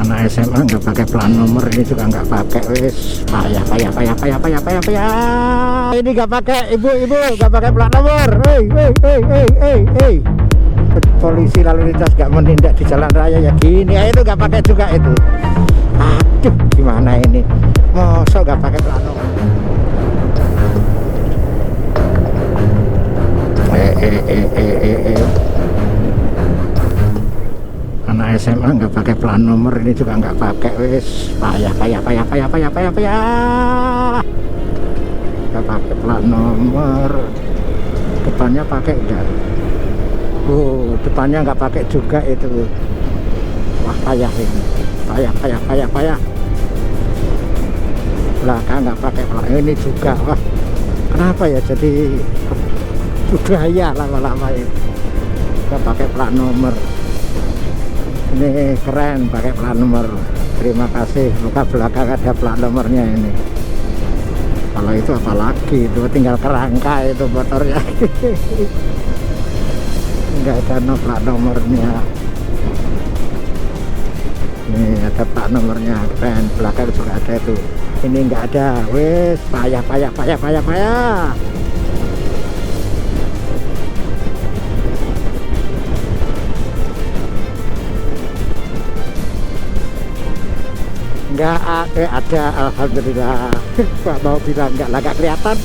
anak SMA nggak pakai plat nomor, ini juga nggak pakai. Wis payah. Ini nggak pakai, ibu nggak pakai plat nomor. Hei. Polisi lalu lintas nggak menindak di jalan raya ya gini. Itu nggak pakai juga itu. Aduh, gimana ini? Mosok nggak pakai plat nomor. Anak SMA nggak pakai plat nomor, ini juga nggak pakai. Wis payah. Nggak pakai plat nomor. Depannya pakai enggak? Depannya nggak pakai juga itu. Wah, payah ini. Payah. Belakang nggak pakai plat. Ini juga. Wah, kenapa ya jadi budaya lama-lama ini nggak pakai plat nomor. Ini keren pakai plat nomor. Terima kasih. Luka belakang ada plat nomornya ini. Kalau itu apalagi, itu tinggal kerangka itu motornya. Enggak ada plat nomornya. Ini ada plat nomornya, keren. Belakang juga ada itu. Ini enggak ada. Wes payah. Enggak ada, alhamdulillah. Pak mau bilang enggak kelihatan.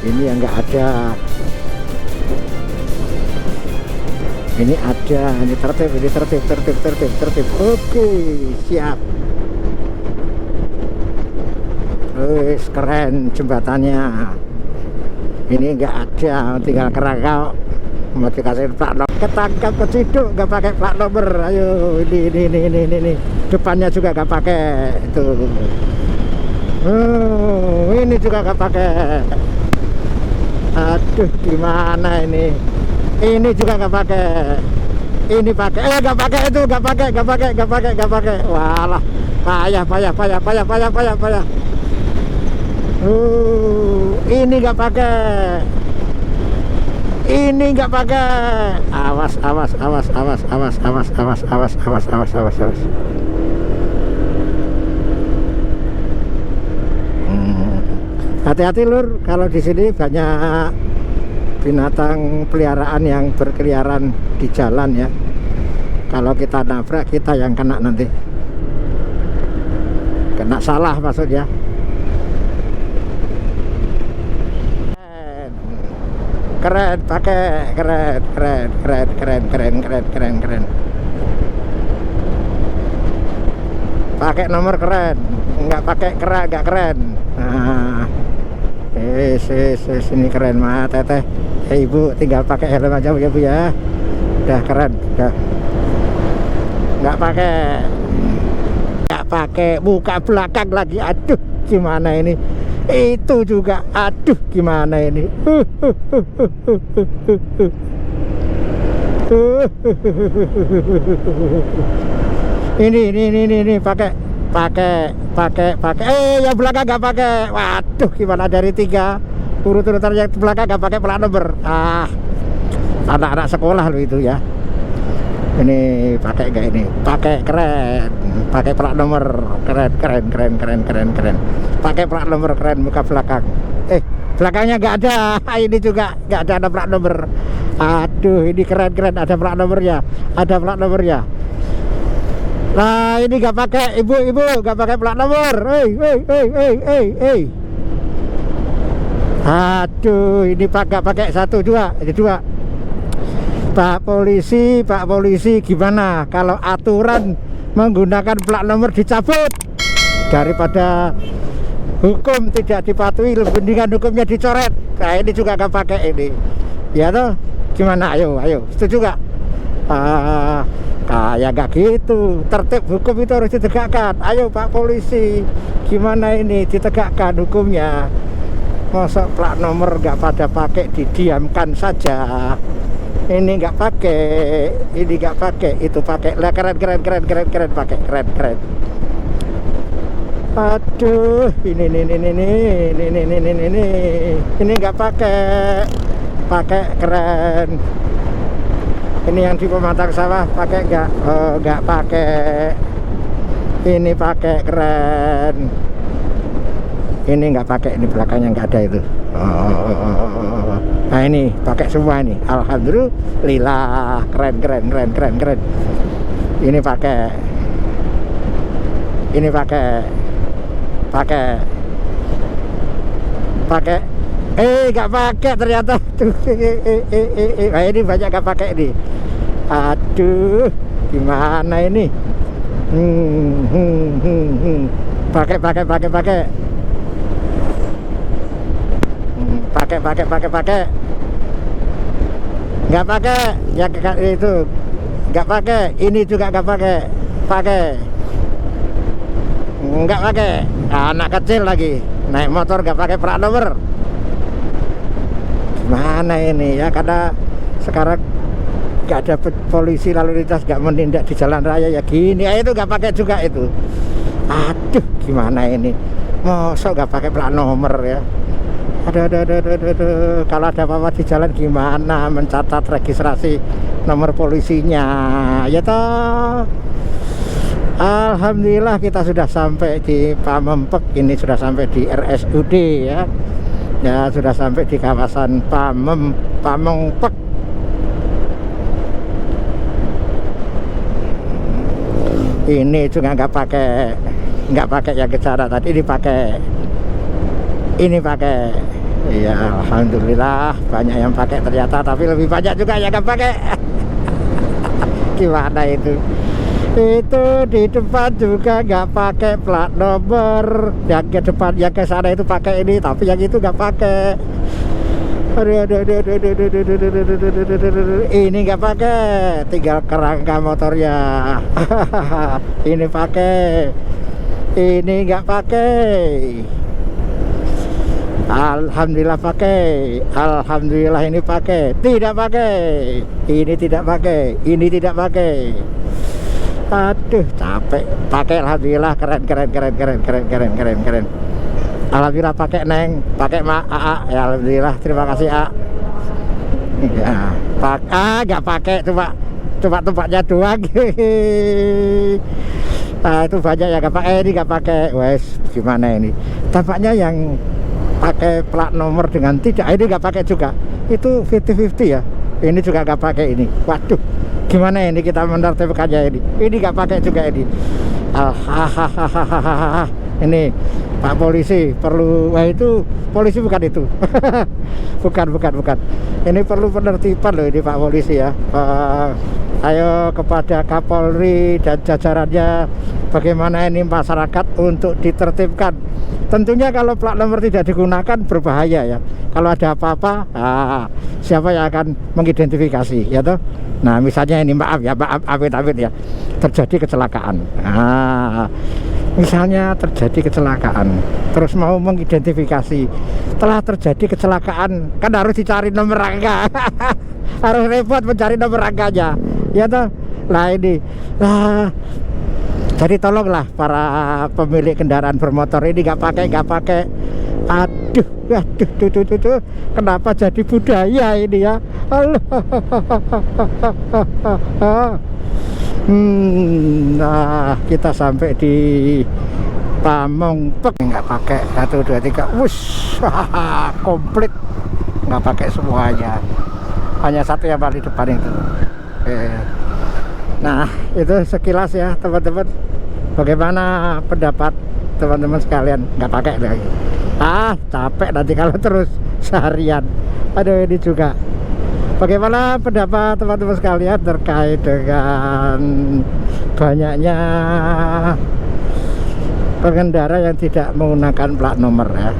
Ini yang enggak ada. Ini ada, ini tertib. Oke, siap. Wis keren jembatannya. Ini enggak ada, tinggal kerangka. Mau dikasih plat nomor, ketangkap keciduk nggak pakai plat nomor. Ayo, ini depannya juga nggak pakai itu. Ini juga nggak pakai. Aduh, gimana ini? Ini juga nggak pakai. Ini pakai, nggak pakai itu, nggak pakai. Walah, payah. Ini nggak pakai. Ini nggak pakai. Awas. Hati-hati lur, kalau di sini banyak binatang peliharaan yang berkeliaran di jalan ya. Kalau kita nabrak, kita yang kena nanti. Kena salah maksudnya. Keren, pakai keren. Pakai nomor keren, nggak pakai nggak keren. Nah, ini keren mah teteh. Ibu tinggal pakai helm aja ya bu ya. Udah keren, udah. Nggak pakai buka belakang lagi. Aduh, gimana ini? Itu juga, aduh gimana ini? Ini pakai. Yang belakang nggak pakai. Waduh, gimana dari 3 urut-urutan yang belakang nggak pakai plat nomor. Anak-anak sekolah loh itu ya. Ini pakai nggak ini? Pakai keren. Pakai plat nomor keren. Pakai plat nomor keren, muka belakang. Belakangnya nggak ada. Ini juga nggak ada plat nomor. Aduh, ini keren, ada plat nomornya. Nah, ini nggak pakai, ibu nggak pakai plat nomor. Hei. Aduh, ini nggak pakai 1, 2, ini 2. Pak polisi, gimana kalau aturan menggunakan plat nomor dicabut? Daripada hukum tidak dipatuhi, mendingan hukumnya dicoret. Nah, ini juga nggak pakai ini. Ya toh, gimana? Ayo, setuju nggak? Kayak nggak gitu. Tertib hukum itu harus ditegakkan. Ayo Pak polisi, gimana ini ditegakkan hukumnya? Masa plat nomor nggak pada pakai, didiamkan saja. Ini nggak pakai, itu pakai. Lah keren, pakai keren. Aduh, ini nggak pakai keren. Ini yang di pematang sawah pakai nggak pakai, ini pakai keren. Ini nggak pakai, ini belakangnya nggak ada itu. Nah ini pakai semua ini. Alhamdulillah, keren. Ini pakai, ini pakai nggak pakai ternyata tuh. Nah, ini banyak nggak pakai ini. Aduh, gimana ini? Pakai. Nggak pakai ya, itu nggak pakai. Ini juga nggak pakai. Nggak pakai. Anak kecil lagi naik motor nggak pakai plat nomor. Gimana ini ya, karena sekarang nggak ada polisi lalu lintas, nggak menindak di jalan raya ya gini. Itu nggak pakai juga itu. Aduh, gimana ini? Masa nggak pakai plat nomor ya? Aduh. Kalau ada apa-apa di jalan gimana mencatat registrasi nomor polisinya? Ya toh. Alhamdulillah kita sudah sampai di Pamempek. Ini sudah sampai di RSUD ya. Ya, sudah sampai di kawasan Pamempek. Ini juga nggak pakai yang ke sana tadi. Ini pakai. Ya, alhamdulillah banyak yang pakai ternyata, tapi lebih banyak juga yang nggak pakai. Gimana itu? Itu di depan juga nggak pakai plat nomor. Yang ke depan, yang ke sana itu pakai ini, tapi yang itu nggak pakai. Ini nggak pakai, tinggal kerangka motornya. Ini pakai, ini nggak pakai. Alhamdulillah pakai. Alhamdulillah ini pakai. Tidak pakai. Ini tidak pakai. Ini tidak pakai. Aduh, capek. Pakai, alhamdulillah, keren. Alhamdulillah pakai Neng, pakai AA. Ya alhamdulillah, terima kasih A. Ya, nggak pakai, cuma tempatnya doang. Nah, itu banyak ya nggak pakai, ini nggak pakai. Wes, gimana ini? Tampaknya yang pakai plat nomor dengan tidak, ini nggak pakai juga. Itu 50-50 ya. Ini juga nggak pakai ini. Waduh, gimana ini kita menertibkannya ini? Ini nggak pakai juga ini. Ini Pak Polisi perlu, wah itu polisi bukan itu. bukan. Ini perlu penertiban loh ini Pak Polisi ya. Ayo kepada Kapolri dan jajarannya, bagaimana ini masyarakat untuk ditertibkan. Tentunya kalau plat nomor tidak digunakan berbahaya ya. Kalau ada apa-apa, siapa yang akan mengidentifikasi ya toh? Nah misalnya ini, maaf amit-amit ya, terjadi kecelakaan. Misalnya terjadi kecelakaan, terus mau mengidentifikasi. Telah terjadi kecelakaan, kan harus dicari nomor rangka. Harus repot mencari nomor rangkanya ya toh. Nah ini, jadi tolonglah para pemilik kendaraan bermotor ini nggak pakai. Aduh, tuh. Kenapa jadi budaya ini ya? Allah. Nah, kita sampai di Pamempek. Nggak pakai 1, 2, 3. Wush, komplit. Nggak pakai semuanya. Hanya satu yang paling depan itu. Nah, itu sekilas ya teman-teman. Bagaimana pendapat teman-teman sekalian? Nggak pakai lagi. Capek nanti kalau terus seharian. Aduh, ini juga. Bagaimana pendapat teman-teman sekalian terkait dengan banyaknya pengendara yang tidak menggunakan plat nomor ya?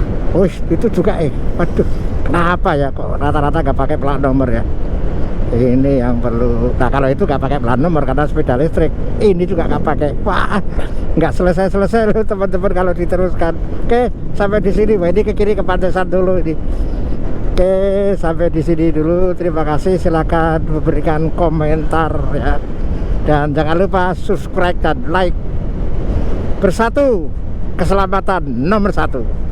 Itu juga waduh, kenapa ya kok rata-rata nggak pakai plat nomor ya? Ini yang perlu. Nah kalau itu nggak pakai plat nomor karena sepeda listrik, ini juga nggak pakai. Wah, nggak selesai loh teman-teman kalau diteruskan. Oke, sampai di sini. Ini ke kiri ke Pantesan dulu ini. Oke, sampai di sini dulu. Terima kasih. Silakan memberikan komentar ya. Dan jangan lupa subscribe dan like. Bersatu, keselamatan nomor 1.